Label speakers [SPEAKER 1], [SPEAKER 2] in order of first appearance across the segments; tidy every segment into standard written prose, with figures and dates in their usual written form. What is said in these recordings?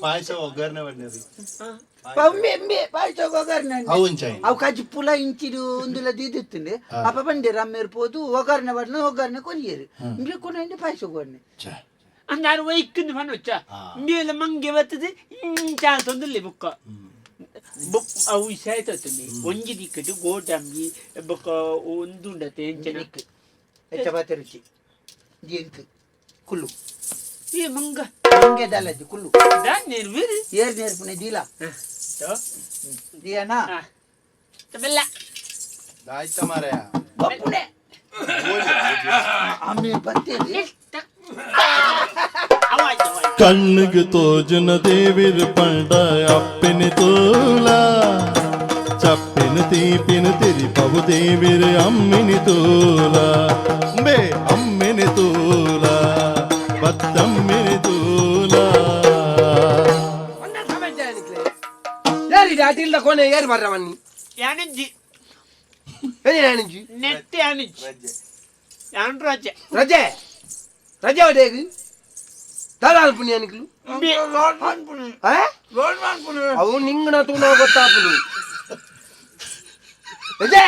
[SPEAKER 1] ಪಾಯಸ ಒಗ್ಗರಣೆ ಬಣ್ಣರಿ
[SPEAKER 2] ಪಾಯಸ ಒಗ್ಗರಣೆ ಅವು ಕಾಜಿ ಪುಲ ಇಂಚಿದು ಒಂದುಲ ದೀದಿತ್ತಂಡೆ ಅಪ್ಪ ಬಂದೆ ರಮ್ಮಿರ್ಬೋದು ಒಗ್ಗರಣೆ ಬಣ್ಣ ಒಗ್ಗರಣೆ ಕೊರಿಯರು ಇಂಗ್ಲಿ ಕೊನೆ ಪಾಯಸ ಒಗ್ಗರಣೆ
[SPEAKER 3] ಅಂದಾರು ವೈಕ್ಕಿಂದು ಮನೋಚ್ಚ ಇಂಡಿಯಲ್ಲ ಮಂಗೆ ಬರ್ತದೆ ಚಾಲ್ ತೊಂದಲ್ಲಿ ಬುಕ್ಕ ಅವು ಸಾಯ್ತಂడి ಒಂಜಿ ದಿಕ್ಕಟ್ಟು ಗೋಡಂಬಿ ಬೊಕ್ಕ ಒಂದುಂಡತೆ ಎಂಚನಿಕ್
[SPEAKER 2] ಚಪಾತಿ ರುಚಿ ಜಿಂಕ್ ಕುಲ್ಲು
[SPEAKER 3] ಏ ಮಂಗ
[SPEAKER 2] ಮಂಗೆ ದಾಲಜಿ ಕುಲ್ಲು
[SPEAKER 3] ದಾನ್ ನೇರ್ವಿರಿ
[SPEAKER 2] ಏರ್ ನೇರ್ಪುನೆ ದೀಲ ದಿಯಾನಾ
[SPEAKER 3] ತಬಲ್ಲ
[SPEAKER 1] ದಾಯ್ತ ಮಾರಯ
[SPEAKER 2] ಬಪ್ಪುನೆ ಅಮ್ಮೆ ಬರ್ತೇರಿ
[SPEAKER 4] ಕಣ್ಣಿಗೆ ತೋಜನ ದೇವಿರ ಪಂಡ ಅಪ್ಪಿನ ತೋಲ ಚಪ್ಪಿನ ತೀಪಿನ ತಿರಿಪವು ದೇವಿರ ಅಮ್ಮಿನ ತೋಲ ಬೇ ಅಮ್ಮಿನ ತೋಲ ಬತ್ತಮ್ಮಿನ ತೋಲ
[SPEAKER 5] ಅಟಿಲ್ದ ಕೊನೆ ಏರ್ ಬರ್ರವನ್ನಿ
[SPEAKER 3] ಯಾನಿಂಜಿ
[SPEAKER 5] ಏನೇನಿಂಜಿ
[SPEAKER 3] ನೆಟ್ಟೆ ಯಾನಿಂಜಿ ಯಾನ್ ರಜೆ
[SPEAKER 5] ರಜೆ ರಜೆ ಹೊಡೆಗಿ ದಾದಾಲ್ ಪುಣ್ಯ ನಿಕ್ಲು ಅವು ನಿಂಗನ ತೂನ ಗೊತ್ತಾಪುನು ರಜೆ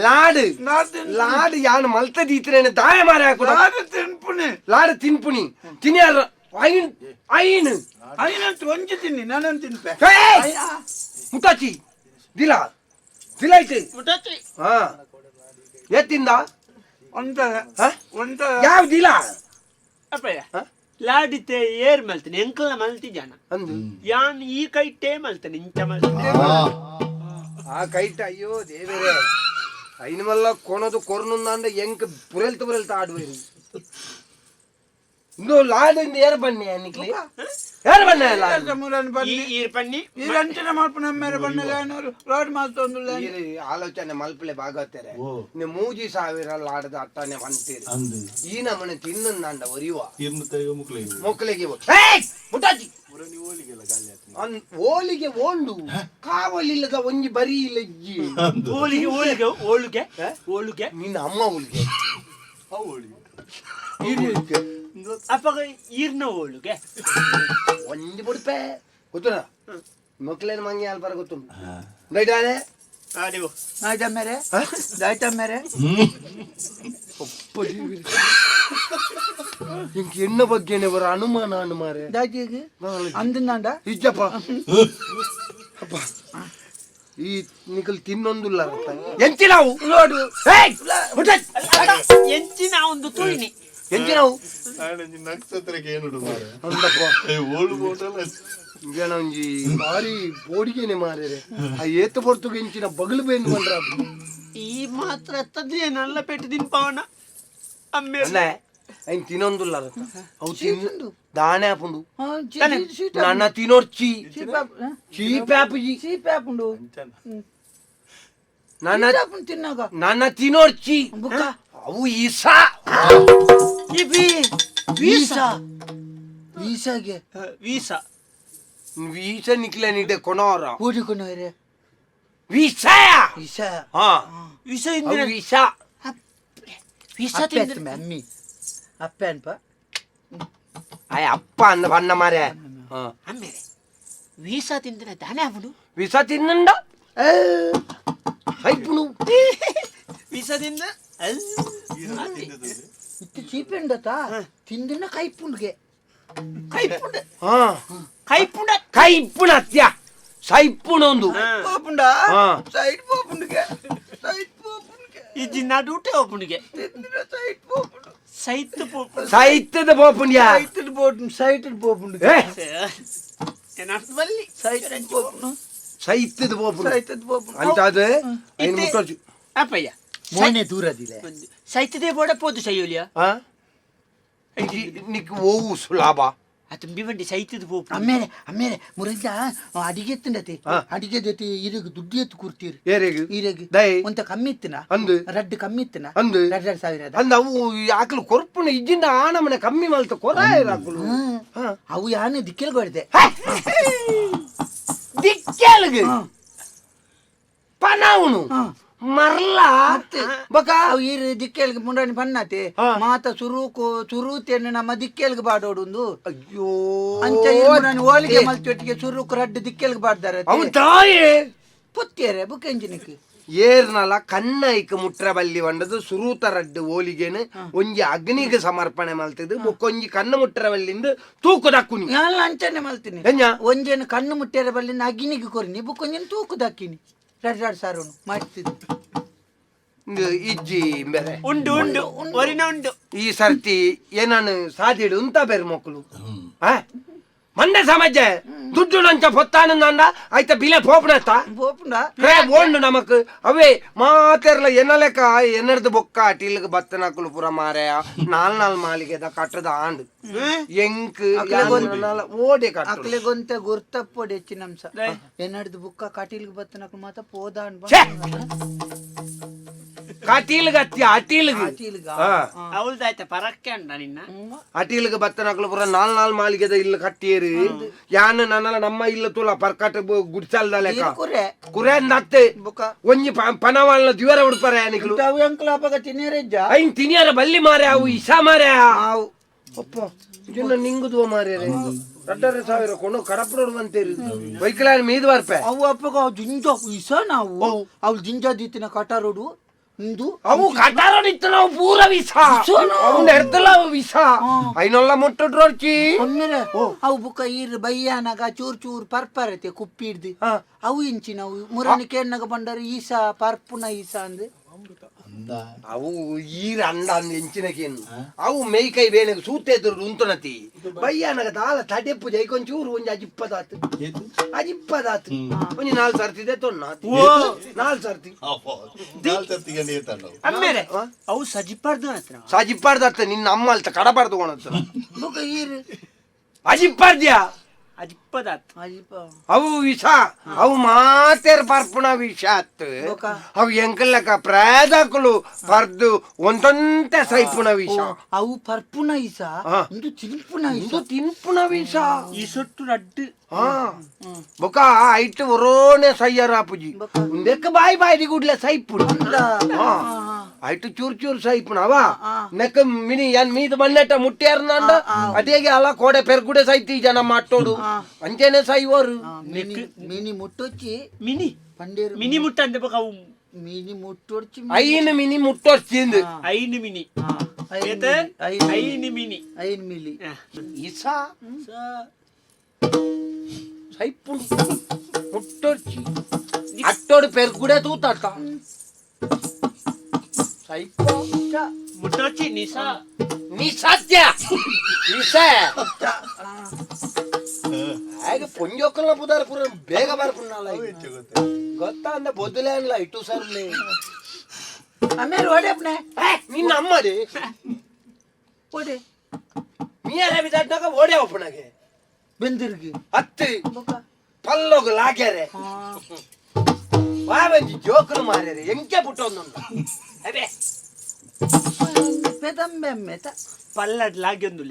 [SPEAKER 5] ಲಾಡು ಲಾಡು ಯಾನ್ ಮಲ್ತ ದೀತ್ರೇನೆ ದಾಯ ಮಾರ ಹಾಕುಡ ಲಾಡು ತಿನ್ಪುನಿ ತಿನ್ಯಾರ ಐನ್ ಐನ್
[SPEAKER 2] ಐನಂತ ಒಂಜಿ ತಿನ್ನಿ ನಾನಂತ ತಿನ್ಪೆ
[SPEAKER 5] ಮುಟ್ಟಾಚಿ ದಿಲ ದಿಲೈತೆ
[SPEAKER 3] ಮುಟ್ಟಚ್ಚಿ
[SPEAKER 5] ಹಾ ಎತ್ತಿಂದ
[SPEAKER 2] ಒಂದ
[SPEAKER 5] ಯಾವ ದಿಲ
[SPEAKER 3] ಅಪ್ಪಯ್ಯ ಲಾಡಿತೆ ಏರ್ ಮಲ್ತಾನೆ ಎಂಕಲ್ನ ಮಲ್ತಿ ಜನ
[SPEAKER 5] ಅಂದು
[SPEAKER 3] ಯಾನ್ ಈ ಕೈಟೇ ಮಲ್ತಾನೆ ಇಂಚ ಮಲ್ತಾನೆ
[SPEAKER 5] ಆ ಕೈಟ ಅಯ್ಯೋ ದೇವರೇ ಐನು ಮಲ್ಲ ಕೊನದು ಕೊರ್ನುಂದ ಎಂಕ್ ಪುರೆಲ್ತ ಆಡುವೇರು ಇಂದು ಲಾಡಿಂದ ಏರ್ ಬನ್ನಿ ಅನ್ನಿಕ್ಲಿ ಏರ್ ಬನ್ನಿ
[SPEAKER 3] ಈರ್ ಪನ್ನಿ
[SPEAKER 2] ಈರಂಚಿನ ಮಲ್ಪನ ಮೇರೆ ಬಣ್ಣದ ರೋಡ್ ಮಾಸ್ತೊಂದು
[SPEAKER 5] ಆಲೋಚನೆ ಮಲ್ಪಲೆ ಭಾಗತ್ತಾರೆ ನೀವು 3000 ಲಾಡದ ಅಟ್ಟನೆ ಬಂತೀರಿ
[SPEAKER 1] ಅಂದು
[SPEAKER 5] ಈ ನಮ್ಮನೆ ತಿನ್ನಂದ ಒರಿಯುವ
[SPEAKER 1] ಇರ್ನ ತೆಗೆ
[SPEAKER 5] ಮೊಕ್ಕಲಿಗೆ ಮುಟ್ಟಾಚಿ ಓಲಿಗೆ ಓಂಡು ಕಾವಲಿಲ್ಲದ ಒಂಜಿ ಬರಿ ಇಲ್ಲ ಇಜ್ಜಿ
[SPEAKER 3] ಓಲಿಗೆ ಓಲಿಗೆ ಓಲುಗೆ ಓಲುಗೆ
[SPEAKER 5] ನಿನ್ನ ಅಮ್ಮ ಓಲಿಗೆ
[SPEAKER 3] ಅಪ್ಪಗ ಈರ್ನ ಓಲುಗೆ
[SPEAKER 5] ಒಂಜಿ ಬುಡ್ಪೆ ಗೊತ್ತುನ ಮಕ್ಕಳೇನು ಮಂಗಿ ಅಲ್ಪಾರ ಗೊತ್ತು ಗೈಡಾನೆ
[SPEAKER 3] ಆಡಿವು
[SPEAKER 2] ನಾಯ್ತ ಮೇರೆ ದಾಯ್ತ ಮೇರೆ
[SPEAKER 5] ಇಂಕ ಎಣ್ಣ ಬಗ್ಗೆನೆ ಬರ ಅನುಮಾನ ಅನುಮಾರೆ
[SPEAKER 2] ದಾಯ್ತಿಗೆ ಅಂದಂಡ
[SPEAKER 5] ಇಜ್ಜಪ್ಪ ಅಪ್ಪ ಈ ನಿಕಲ್ ತಿನ್ನೊಂದುಲ್ಲ ಎಂಚಿ ನಾವು ನೋಡು
[SPEAKER 3] ಎಂಚಿನ ಒಂದು ತುಳಿನಿ
[SPEAKER 5] ಎಂಚಿ ನಾವು
[SPEAKER 1] ನಕ್ಷತ್ರಕ್ಕೆ ಏನು ಮಾರ
[SPEAKER 5] ಅಂದಪ್ಪ
[SPEAKER 1] ಓಲ್ಡ್ ಬೋಟಲ್
[SPEAKER 5] ಜನ ಒಂಜಿ ಬಾರಿ ಬೋಡಿಗೆನೆ ಮಾರೇರೆ ಆ ಏತ ಬರ್ತುಗೆ ಇಂಚಿನ ಬಗಲು ಬೇಂದು ಬಂದ್ರ
[SPEAKER 3] ಈ ಮಾತ್ರ ಎತ್ತದ್ರೆ ನಲ್ಲ ಪೆಟ್ಟು ದಿನ್ಪವನ ಅಮ್ಮೆ
[SPEAKER 5] ಅಲ್ಲ ಐನ್ ತಿನ್ನೊಂದುಲ್ಲ ಅವು ತಿನ್ನು ದಾಣೆ ಹಾಪುಂಡು ನನ್ನ ತಿನ್ನೋರ್ಚಿ ಚೀಪ್ಯಾಪುಜಿ
[SPEAKER 2] ಸೀಪ್ಯಾಪುಂಡು
[SPEAKER 5] ನನ್ನ
[SPEAKER 2] ತಿನ್ನಾಗ
[SPEAKER 5] ನನ್ನ ತಿನ್ನೋರ್ಚಿ
[SPEAKER 2] ಬುಕ್ಕ
[SPEAKER 5] ಅವು ಈಸಾ
[SPEAKER 2] ವೀಸಾ ವೀಸಾಗೆ
[SPEAKER 3] ವೀಸಾ
[SPEAKER 5] ವೀಸ ನಿಕ್ಲೆ ನಿಡೆ ಕೊನೋರ
[SPEAKER 2] ಕೂಡಿಕೊಂಡವ್ರೆ
[SPEAKER 5] ವೀಸಾ
[SPEAKER 2] ವೀಸಾ
[SPEAKER 5] ಹಾ
[SPEAKER 3] ವೀಸಾ
[SPEAKER 5] ಅವು
[SPEAKER 3] ಇಂದಿನ
[SPEAKER 5] ವೀಸಾ
[SPEAKER 3] ವೀಸಾ
[SPEAKER 2] ಅಪ್ಪೆ
[SPEAKER 3] ತಿಂದ
[SPEAKER 2] ಅಮ್ಮಿ ಅಪ್ಪೆ ಅನ್ಪ
[SPEAKER 5] ಆಯ್ ಅಪ್ಪ ಅಂದ ಬಣ್ಣ ಮಾರೆ
[SPEAKER 3] ಅಮ್ಮೇಲೆ ವೀಸಾ ತಿಂದಿನ ದಾನೆ ಅವನು
[SPEAKER 5] ವೀಸಾ ತಿನ್ನಂಡ ಹೈಪುನು
[SPEAKER 3] ವೀಸಾ ತಿಂದ
[SPEAKER 2] ಇತ್ತು ಚೀಪೆಂಡತ ತಿಂದಿನ ಕೈಪುಂಡ್ಗೆ
[SPEAKER 3] ಕೈಪುಂಡ
[SPEAKER 5] ಹಾ
[SPEAKER 3] ಕೈಪುಂಡ
[SPEAKER 5] ಕೈಪುಣ ಅತ್ಯ ಸೈಪುಣೊಂದು
[SPEAKER 2] ಪೋಪುಂಡ ಸೈಡ್ ಪೋಪುಂಡ್ಗೆ ಸೈಡ್ ಪೋಪುಂಡ್ಗೆ
[SPEAKER 3] ಇಜ್ಜಿ ನಡುಟೆ ಒಬ್ಬನಿಗೆ
[SPEAKER 2] ತಿಂದಿನ ಸೈಡ್ ಪೋಪುಂಡು
[SPEAKER 3] ಸೈತ್ ಪೋಪುಂಡ
[SPEAKER 5] ಸೈತದ ಬೋಪುಣ್ಯ
[SPEAKER 2] ಸೈಟಡ್ ಬೋಟ್ ಸೈಟಡ್ ಪೋಪುಂಡ್ಗೆ
[SPEAKER 3] ಏನರ್ಥ ಬಲ್ಲಿ
[SPEAKER 2] ಸೈಟಡ್ ಪೋಪುಂಡು
[SPEAKER 5] ಸೈತದ ಬೋಪುಣ
[SPEAKER 2] ಸೈಟದ್ ಪೋಪುಂಡು
[SPEAKER 5] ಅಂತ ಅದು ಐನು ಮುಟ್ಟೋಚು
[SPEAKER 3] ಅಪ್ಪಯ್ಯ
[SPEAKER 2] ಮೋನೆ ದೂರದಿಲ್ಲ
[SPEAKER 3] ಸೈತದೆ ಬೋಡ ಪೋದು ಸೈಯೋಲಿಯ
[SPEAKER 5] ಹಾ ನಿಕ್ ಓವು ಸುಲಾಭ
[SPEAKER 3] ಅತಂಬಿ ಬಂಡಿ ಸೈತದ ಪೋಪು
[SPEAKER 2] ಅಮ್ಮೇಲೆ ಮುರಂಜ ಅಡಿಗೆ ಎತ್ತಂಡತಿ ಅಡಿಗೆ ಜೊತೆ ಇರಗ್ ದುಡ್ಡು ಎತ್ತು ಕೂರ್ತೀರಿ
[SPEAKER 5] ಏರೆಗು
[SPEAKER 2] ಇರಗ್
[SPEAKER 5] ದೈ
[SPEAKER 2] ಒಂತ ಕಮ್ಮಿ ಇತ್ತಿನ
[SPEAKER 5] ಅಂದು
[SPEAKER 2] ರಡ್ಡು ಕಮ್ಮಿ ಇತ್ತಿನ
[SPEAKER 5] ಅಂದು
[SPEAKER 2] 2,000
[SPEAKER 5] ಅಂದ ಅವು ಆಕಲು ಕೊರ್ಪುನ ಇಜ್ಜಿಂದ ಆನಮನೆ ಕಮ್ಮಿ ಮಲ್ತ ಕೊರ ಆಕಲು
[SPEAKER 2] ಅವು ಯಾನು ದಿಕ್ಕೆಲ್ ಕೊಡ್ದೆ
[SPEAKER 5] ದಿಕ್ಕೆಲ್ಗೆ ಪನಾವನು మరలా బొక
[SPEAKER 2] ಅವು ಈರು ದಿಕ್ಕೇಲ್ಗೆ ಮುಂಡಾಣಿ ಬನ್ನತೆ ಮಾತ ಸುರೂತೇನೆ ನಮ್ಮ ದಿಕ್ಕೇಲ್ಗೆ ಬಾಡೋಡು
[SPEAKER 5] ಅಯ್ಯೋ
[SPEAKER 2] ಅಂಚ ನಾನು ಹೋಳಿಗೆ ಮಲ್ಚೊಟ್ಟಿಗೆ ಸುರುಕು ರಡ್ಡು ದಿಕ್ಕೇಲ್ಗೆ ಬಾಡ್ದಾರೆ
[SPEAKER 5] ಅವು ತಾಯೇ
[SPEAKER 2] ಪುತ್ತೇರೆ ಬುಕ್ ಎಂಜಿನಕ್ಕೆ
[SPEAKER 5] ಏರ್ನಲ ಕನ್ನೈಕ್ ಮುಟ್ರ ಬಲ್ಲಿ ಬಂಡದು ಸುರೂತ ರಡ್ಡು ಓಲಿಗೆನು ಒಂಜಿ ಅಗ್ನಿಗೆ ಸಮರ್ಪಣೆ ಮಲ್ತದು ಬೊಕ್ಕೊಂಜಿ ಕಣ್ಣು ಮುಟ್ರ ಬಲ್ಲಿಂದ ತೂಕು ದಕ್ಕುನಿ
[SPEAKER 2] ನಾನು ಅಂಚನೆ ಮಲ್ತೀನಿ ಒಂಜೇನು ಕಣ್ಣು ಮುಟ್ಟೇರೆ ಬಲ್ಲಿಂದ ಅಗ್ನಿಗೆ ಕೊರಿನಿ ಬುಕ್ಕೊಂಜೇನು ತೂಕು ದಕ್ಕಿನಿ ಎರಡು ಸಾರೋನು ಮಾಡ್ತಿದ್ದು
[SPEAKER 5] ಇಜ್ಜಿ ಬೇರೆ
[SPEAKER 3] ಉಂಡು ಉಂಡು ಒರಿನ ಉಂಡು
[SPEAKER 5] ಈ ಸರ್ತಿ ಏನಾನು ಸಾದಿಡು ಅಂತ ಬೇರೆ ಮಕ್ಕಳು ಮಂಡೆ ಸಮಾಜ ದುಡ್ಡು ನಂಚ పొత్తానందండ అయితే బిలే పోపునత్తా
[SPEAKER 2] పోపుండా
[SPEAKER 5] రే ఓండు నమకు అవే మాతెర్ల ఎన్నలేక ఎన్నర్దు బొక్క అటిల్కి బత్తనకులు పుర మారే నాల్ మాలిగేద కట్టದ ఆండు ಎಂಕ್ ಓಡೆ
[SPEAKER 2] ಅಕ್ಲೆ ಗೊಂತೆ ಗುರ್ತಪ್ಪೊಡಿ ಹೆಚ್ಚಿನಂಶ ಎನ್ನಡ್ದು ಬುಕ್ಕ ಕಟೀಲ್ಗೆ ಬತ್ತನಕ್ಲು ಮಾತ ಪೋದ
[SPEAKER 5] ಕಟೀಲ್ಗೆ ಅತ್ತಿ ಅಟೀಲ್ಗೆ
[SPEAKER 3] ಅವಳ್ದಾಯ್ತ ಪರಕ್ಕೆ ಅಂಡ ನಿನ್ನ
[SPEAKER 5] ಅಟೀಲ್ಗೆ ಬತ್ತನಕ್ಲು ಪುರ ನಾಲ್ ಮಾಲಿಗೆದ ಇಲ್ಲ ಕಟ್ಟಿಯರು ಯಾನು ನನ್ನಲ್ಲ ನಮ್ಮ ಇಲ್ಲ ತುಲ ಪರ್ಕಟ್ ಗುಡ್ಸಲ್ದಲೆಕ ಕುರೆ ನತ್ತೆ ಒಂಜಿ ಪನವಾಳ್ನ ದಿವರ ಉಡ್ಪಾರ ಯಾನಿಗಳು
[SPEAKER 2] ಅವು ಅಂಕಲ್ ಅಪ್ಪಗ ತಿನ್ನೇರಜ್ಜ
[SPEAKER 5] ಐನ್ ತಿನಿಯರ ಬಲ್ಲಿ ಮಾರೆ ಅವು ಇಸಾ ಮಾರೆ ಅಪ್ಪ ಇದನ್ನ ನಿಂಗುದು ಮಾರ್ಯಾರೆ 2,500 ಕೊಂಡು ಕಡಪಡೋಡು ಅಂತೀರಿ ಬೈಕ್ಲ ಮೀದ್ ಬರ್ಪೆ
[SPEAKER 2] ಅವು ಅಪ್ಪಗ ಜಿಂಜ ಇಸ ನಾವು ಅವು ಜಿಂಜ ದೀತಿನ ಕಟಾರೋಡು ಇಂದು
[SPEAKER 5] ಅವು ಕಟಾರೋಡು ಇತ್ತು ನಾವು ಪೂರ ವಿಸ ಅವು ನೆರ್ತಲ್ಲ ಅವು ವಿಸ ಐನೊಲ್ಲ ಮುಟ್ಟಡ್ರೋರ್ಚಿ
[SPEAKER 2] ಒಮ್ಮೆರೆ ಅವು ಬುಕ್ಕ ಈರ್ ಬಯ್ಯಾನಾಗ ಚೂರ್ ಚೂರ್ ಪರ್ಪರತೆ ಕುಪ್ಪಿಡ್ದು ಅವು ಇಂಚಿ ನಾವು ಮುರನಿ ಕೇರ್ನಾಗ ಬಂಡಾರ ಈಸ ಪರ್ಪುನ ಈಸ ಅಂದ್ರೆ
[SPEAKER 5] ಅವು ಈರ ಅಂಡ ಅಂದ್ ಎಂಚಿನಕೇನು ಅವು ಮೇಯ್ಕೈ ಬೇನೆಗೆ ಸೂತೆದ್ರು ಉಂತುನತಿ ಬಯ್ಯಾನಗ ದಾಲ ತಡೆಪ್ಪು ಜೈಕೊಂಚೂರು ಒಂಜಿ ಅಜಿಪ್ಪದಾತು ಒಂಜಿ 4 ಸರ್ತಿದೆ ತೊನ್ನಾತು 4 ಸರ್ತಿ
[SPEAKER 3] ಅಮ್ಮೇರೆ ಅವು
[SPEAKER 5] ಸಜಿಪ್ಪಾರ್ದ ನಿನ್ನ ಅಮ್ಮ ಅಲ್ತ ಕಡಬಾರ್ದು ಕೊಣತ್ತ
[SPEAKER 2] ಬುಕ್ಕ ಈರ್
[SPEAKER 5] ಅಜಿಪ್ಪಾರ್ದ್ಯಾ
[SPEAKER 3] ಅಜಿಪ್ಪದಾತ್
[SPEAKER 5] ಅವು ವಿಷ ಅವು ಮಾತೇರ್ ಪರ್ಪುಣ ವಿಷ ಅತ್ ಅವು ಎಂಕಲ್ಲಕ ಪ್ರಾಯದಕಲು ಪರ್ದು ಒಂದೊಂತೆ ಸೈಪುಣ ವಿಷ
[SPEAKER 2] ಅವು ಪರ್ಪುನ ಈಸ ಇಂದು ತಿನ್ಪುನ ವಿಷ
[SPEAKER 3] ಈ ಸೊಟ್ಟು ರಡ್ಡು
[SPEAKER 5] ಬೊಕ ಐಟ್ ಒರೋನೆ ಸಯ್ಯರ ಅಪ್ಪುಜಿ ಉಂದೆಕ್ಕ ಬಾಯಿ ಗುಡ್ಲೆ ಸೈಪುಡು ಐಟು ಚೂರ್ ಸೈಪುಣ ಅವ ನೆಕ್ಕ ಮಿನಿ ಏನ್ ಮೀದ ಮಣ್ಣೆಟ್ಟ ಮುಟ್ಟಿಯಾರ್ನಂಡ ಅದೇಗೆ ಅಲ್ಲ ಕೋಡೆ ಪೆರ್ಗುಡೆ ಸೈತಿ ಜನ ಮಾಟೋಡು ಅಂಚೆನೆ ಸೈವರು
[SPEAKER 2] ಮಿನಿ ಮುಟ್ಟೊಚ್ಚಿ
[SPEAKER 3] ಮಿನಿ
[SPEAKER 2] ಪಂಡೇರು
[SPEAKER 3] ಮಿನಿ ಮುಟ್ಟ ಅಂದೆ ಬಕ ಅವು
[SPEAKER 2] ಮಿನಿ ಮುಟ್ಟೊಡ್ಚಿ
[SPEAKER 5] ಐನು ಮಿನಿ ಮುಟ್ಟೊರ್ಚಿಂದು
[SPEAKER 3] ಐನು ಮಿನಿ ಐನು ಮಿನಿ
[SPEAKER 5] ಇಸಾ ಸೈಪುಡು ಮುಟ್ಟೊರ್ಚಿ ಅಟ್ಟೋಡು ಪೆರ್ಗುಡೆ ತೂತಾಟ
[SPEAKER 3] ಮುಟ್ಟೊಚ್ಚಿ ನಿಸಾ
[SPEAKER 5] ನಿಸತ್ಯ ನಿಸ ಹಾಗೆ ಪೊಂಜೋಕಲ್ನ ಪುದಾರ ಪೂರ ಬೇಗ ಬರ್ಪುಣ್ಣಲ್ಲ ಗೊತ್ತಾ ಅಂದ ಬೊದಲೇ ಅನ್ಲ ಇಟ್ಟು ಸರ್ಲೆ
[SPEAKER 2] ಆಮೇಲೆ ಓಡಪ್ನೆ
[SPEAKER 5] ನಿನ್ನ ಅಮ್ಮಡಿ
[SPEAKER 2] ಓಡೆ
[SPEAKER 5] ಮೀಯರ ಬಿದ್ದಾಡ್ನಾಗ ಓಡೆ ಒಪ್ಪಣಗೆ
[SPEAKER 2] ಬೆಂದಿರ್ಗಿ
[SPEAKER 5] ಹತ್ತಿ ಪಲ್ಲೋಗ ಲಾಗ್ಯಾರೆ ಬಾಬಂಜಿ ಜೋಕರು ಮಾರ್ಯಾರೆ ಎಂಕೆ ಬಿಟ್ಟೊಂದು ಅದೇ
[SPEAKER 2] ಪೆದಂಬೆ
[SPEAKER 3] ಪಲ್ಲಡ್ ಲಾಗಿ ಒಂದು